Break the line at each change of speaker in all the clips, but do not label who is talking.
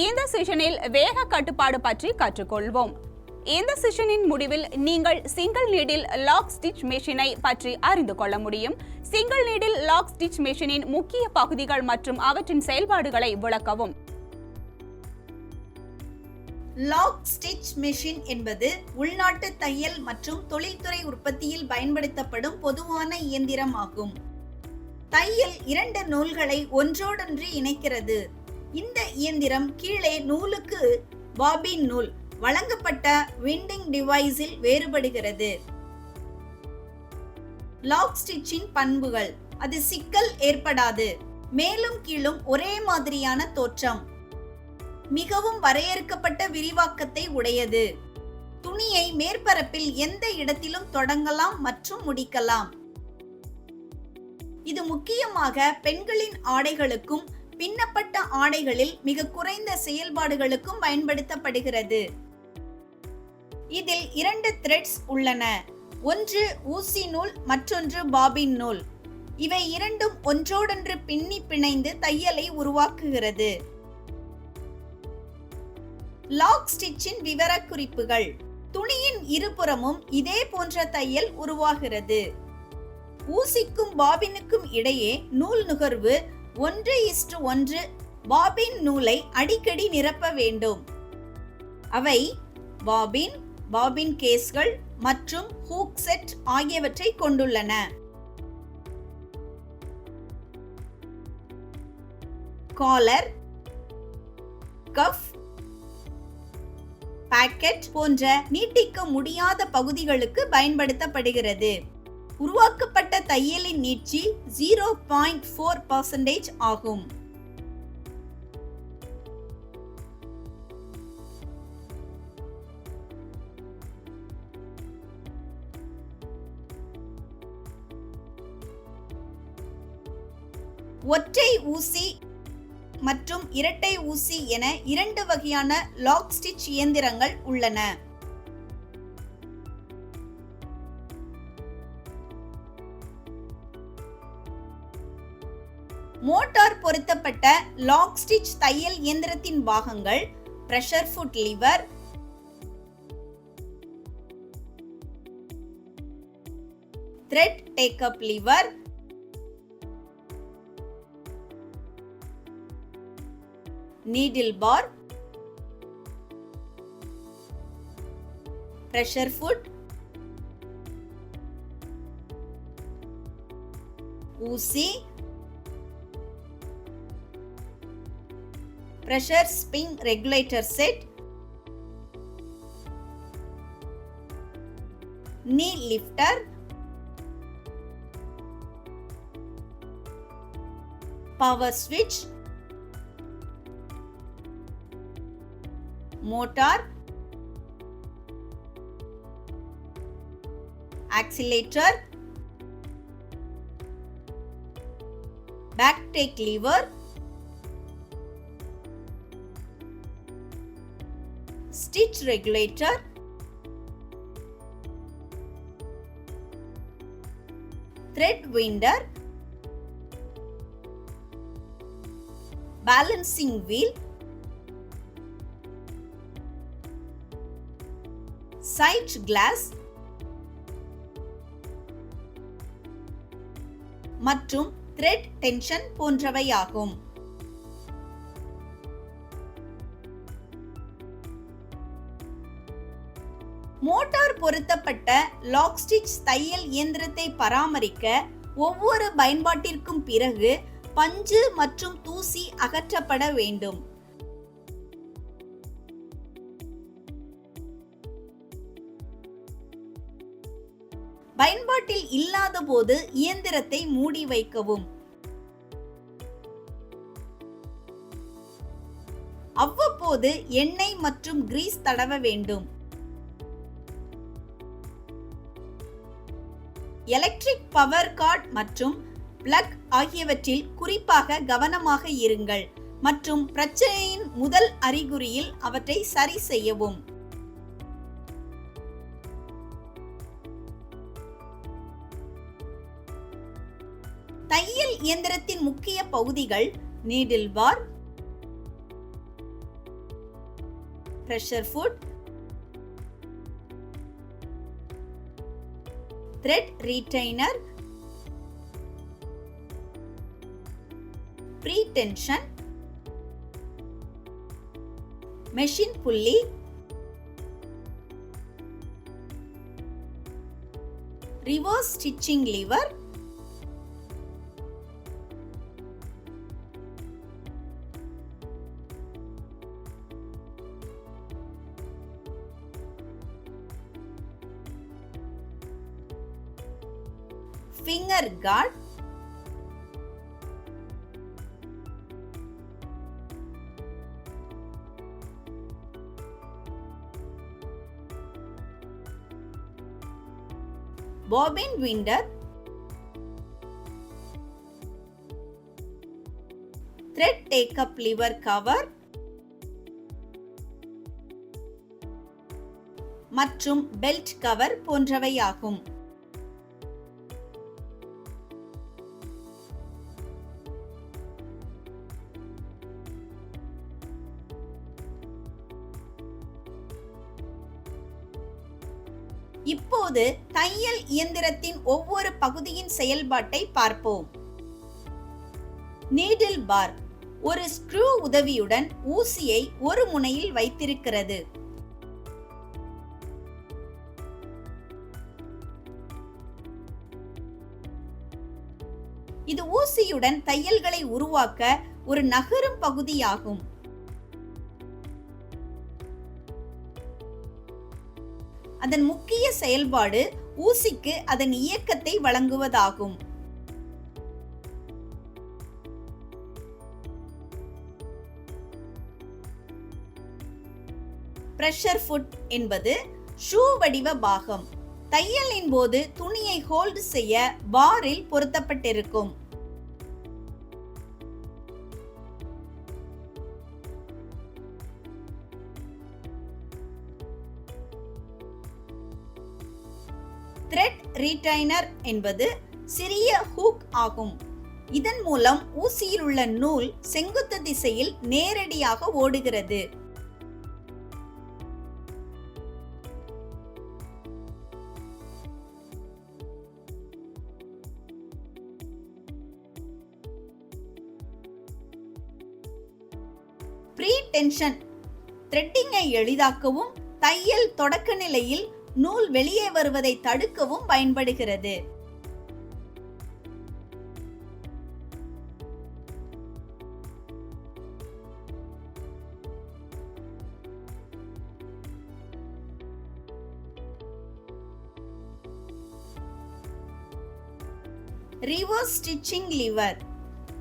இந்த செஷனில் வேக கட்டுப்பாடு பற்றி கற்றுக்கொள்வோம். இந்த செஷனின் முடிவில் நீங்கள் சிங்கிள் நீடில் லாக் ஸ்டிச் மெஷினை பற்றி அறிந்து கொள்ள முடியும். சிங்கிள் நீடில் லாக் ஸ்டிச் மெஷினின் முக்கிய பகுதிகள் மற்றும் அவற்றின் செயல்பாடுகளை விளக்கவும்.
லாக் ஸ்டிச் மெஷின் என்பது உள்நாட்டு தையல் மற்றும் தொழில்துறை உற்பத்தியில் பயன்படுத்தப்படும் பொதுவான இயந்திரம் ஆகும். தையல் 2 நூல்களை ஒன்றோடொன்று இணைக்கிறது. இந்த இயந்திரம் கீழே நூலுக்கு பாபின் நூல் வழங்கப்பட்ட விண்டிங் டிவைஸில் வேறுபடுகிறது. லாக் ஸ்டிச்சின் பண்புகள்: அது சிக்கல் ஏற்படாது, மேலும் கீழும் ஒரே மாதிரியான தோற்றம், மிகவும் வரையறுக்கப்பட்ட விரிவாக்கத்தை உடையது, துணியை மேற்பரப்பில் எந்த இடத்திலும் தொடங்கலாம் மற்றும் முடிக்கலாம். இது முக்கியமாக பெண்களின் ஆடைகளுக்கும் பின்னப்பட்ட ஆடைகளில் மிக குறைந்த செயல்பாடுகளுக்கும் பயன்படுத்தப்படுகிறது. இதில் 2 த்ரெட்ஸ் உள்ளன, ஒன்று ஊசி நூல், மற்றொன்று பாபின் நூல். இவை இரண்டும் ஒன்றோடொன்று பின்னி பிணைந்து தையலை உருவாக்குகிறது. லாக் ஸ்டிச்சின் விவரக்குறிப்புகள்: துணியின் இருபுறமும் இதே போன்ற தையல் உருவாகிறது. ஊசிக்கும் பாபினுக்கும் இடையே நூல் நுகர்வு 1:1. பாபின் நூலை அடிக்கடி நிரப்ப வேண்டும். அவை பாபின், பாபின் கேஸ்கள் மற்றும் ஹூக் செட் ஆகியவற்றை கொண்டுள்ளன. காலர், கஃப், பாக்கெட் போன்ற நீட்டிக்க முடியாத பகுதிகளுக்கு பயன்படுத்தப்படுகிறது. உருவாக்கப்பட்ட தையலின் நீட்சி 0.4% ஆகும். ஒற்றை ஊசி மற்றும் இரட்டை ஊசி என 2 வகையான லாக் ஸ்டிச் இயந்திரங்கள் உள்ளன. மோட்டார் பொருத்தப்பட்ட லாக் ஸ்டிச் தையல் இயந்திரத்தின் பாகங்கள்: pressure foot lever, thread take up lever, needle bar, pressure foot, ஊசி, pressure spring regulator set, knee lifter, power ஸ்விட்ச், motor, accelerator, back tack lever, stitch regulator, thread winder, balancing wheel, side glass மற்றும் thread tension போன்றவையாகும். Motor பொருத்தப்பட்ட lock stitch தையல் இயந்திரத்தை பராமரிக்க ஒவ்வொரு பயன்பாட்டிற்கும் பிறகு பஞ்சு மற்றும் தூசி அகற்றப்பட வேண்டும். பயன்பாட்டில் இல்லாத போது இயந்திரத்தை மூடி வைக்கவும். அவ்வப்போது எண்ணெய் மற்றும் கிரீஸ் தடவ வேண்டும். எலக்ட்ரிக் பவர் கார்டு மற்றும் பிளக் ஆகியவற்றில் குறிப்பாக கவனமாக இருங்கள் மற்றும் பிரச்சனையின் முதல் அறிகுறியில் அவற்றை சரி செய்யவும். தையல் இயந்திரத்தின் முக்கிய பகுதிகள்: needle bar, pressure foot, thread retainer, pre-tension, machine pulley, reverse stitching lever, finger guard, bobbin winder, thread take-up lever cover மற்றும் பெல்ட் கவர் போன்றவையாகும். இப்போது தையல் இயந்திரத்தின் ஒவ்வொரு பகுதியின் செயல்பாட்டை பார்ப்போம். நீடில் பார் ஒரு ஸ்க்ரூ உதவியுடன் ஊசியை ஒரு முனையில் வைத்திருக்கிறது. இது ஊசியுடன் தையல்களை உருவாக்க ஒரு நகரும் பகுதியாகும். அதன் முக்கிய செயல்பாடு ஊசிக்கு அதன் இயக்கத்தை வழங்குவதாகும். பிரஷர் ஃபுட் என்பது ஷூ வடிவ பாகம். தையலின் போது துணியை ஹோல்ட் செய்ய பாரில் பொருத்தப்பட்டிருக்கும். த்ரெட் ரீடைனர் என்பது சிறிய ஹூக் ஆகும். இதன் மூலம் ஊசியில் உள்ள நூல் செங்குத்து திசையில் நேரடியாக ஓடுகிறது. ப்ரீ-டென்ஷன் த்ரெட்டிங்கை எளிதாக்கவும் தையல் தொடக்க நிலையில் நூல் வெளியே வருவதை தடுக்கவும் பயன்படுகிறது. ரிவர்ஸ் ஸ்டிச்சிங் லிவர்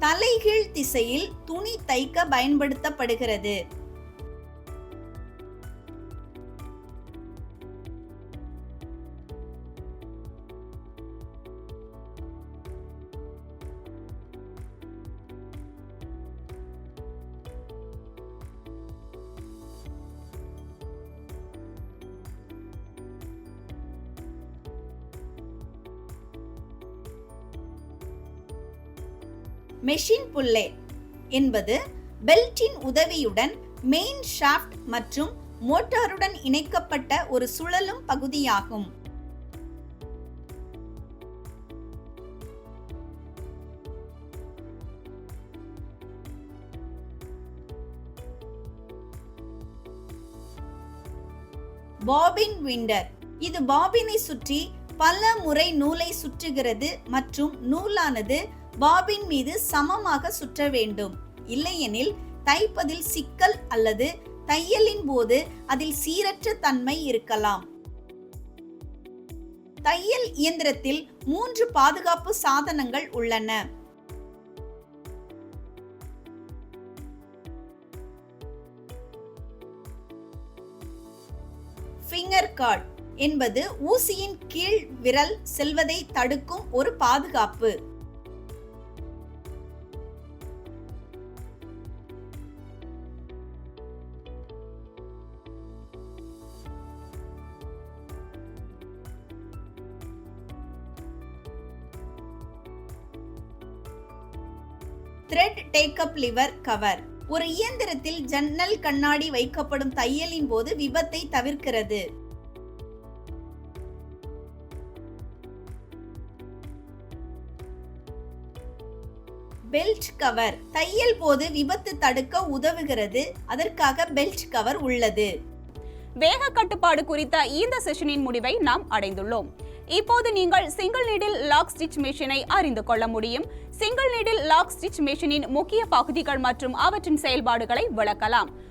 தலைகீழ் திசையில் துணி தைக்க பயன்படுத்தப்படுகிறது. மெஷின் புல்லே என்பது பெல்ட்டின் உதவியுடன் மெயின் ஷாஃப்ட் மற்றும் மோட்டாருடன் இணைக்கப்பட்ட ஒரு சுழலும் பகுதியாகும். பாபின் விண்டர் இது பாபினை சுற்றி பல முறை நூலை சுற்றுகிறது மற்றும் நூலானது பாபின் மீது சமமாக சுற்ற வேண்டும். இல்லையெனில் தைப்பதில் சிக்கல் அல்லது தையலின் போது அதில் சீரற்ற தன்மை இருக்கலாம். தையல் இயந்திரத்தில் 3 பாதுகாப்பு சாதனங்கள் உள்ளன. ஃபிங்கர் கார்ட் என்பது ஊசியின் கீழ் விரல் செல்வதை தடுக்கும் ஒரு பாதுகாப்பு. த்ரெட் டேக்கப் லிவர் கவர் ஒரு இயந்திரத்தில் ஜன்னல் கண்ணாடி வைக்கப்படும் தையலின் போது விபத்தை தவிர்க்கிறது. பெல்ட் கவர் தையல் போது விபத்து தடுக்க உதவுகிறது. அதற்காக பெல்ட் கவர் உள்ளது.
வேக கட்டுப்பாடு குறித்த இந்த செஷனின் முடிவை நாம் அடைந்துள்ளோம். இப்போது நீங்கள் சிங்கிள் நீடில் லாக் ஸ்டிச் மெஷினை அறிந்து கொள்ள முடியும். சிங்கிள் நீடில் லாக் ஸ்டிச் மெஷினின் முக்கிய பகுதிகள் மற்றும் அவற்றின் செயல்பாடுகளை விளக்கலாம்.